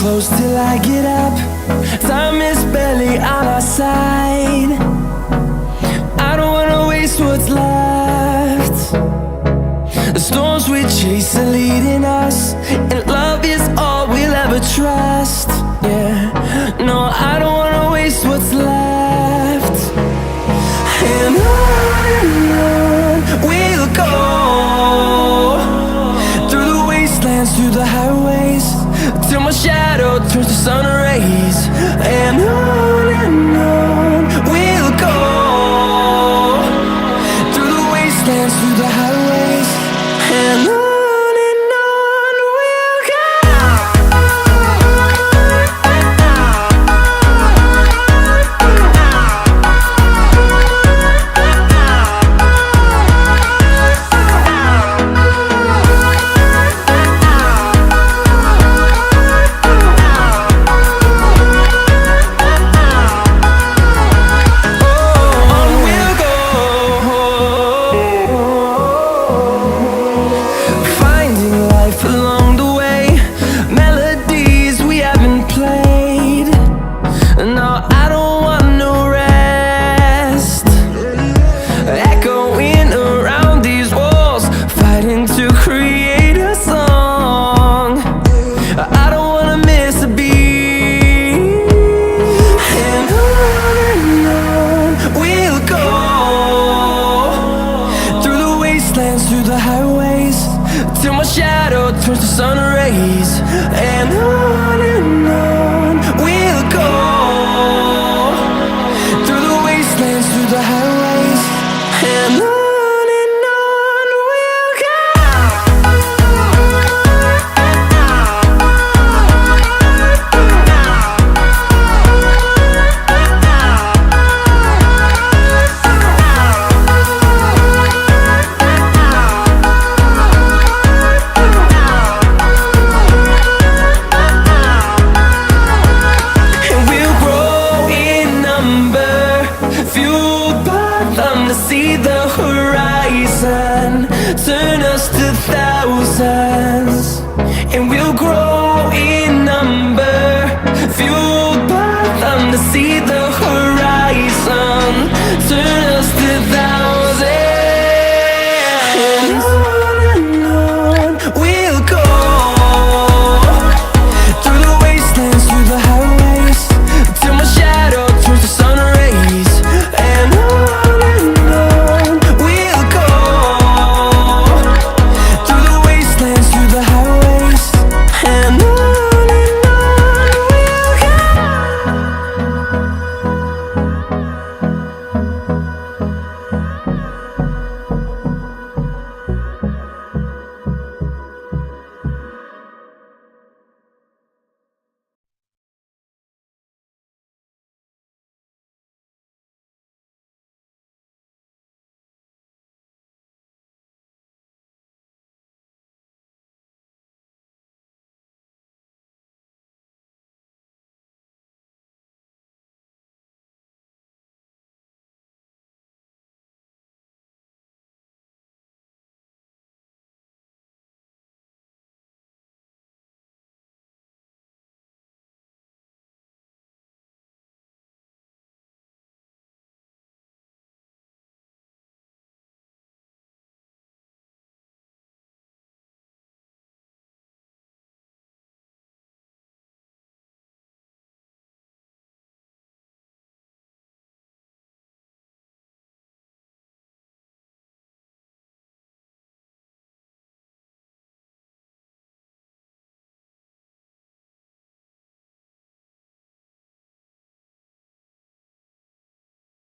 close till I get up. Time is barely on our side. I don't wanna waste what's left. The storms we chase are leading us, and love is all we'll ever trust. Yeah, no, I don't wanna waste what's left. And on we'll go, through the wastelands, through the highways, till my shadow turns to sun rays. And on we'll go, through the wastelands, through the highways, and on we'll go. Through the highways, till my shadow turns to sun rays. And on we'll go, through the wastelands, through the highways, and on we'll go. See the horizon turn us to thousands, and we'll grow in number, fueled by them. To see the horizon turn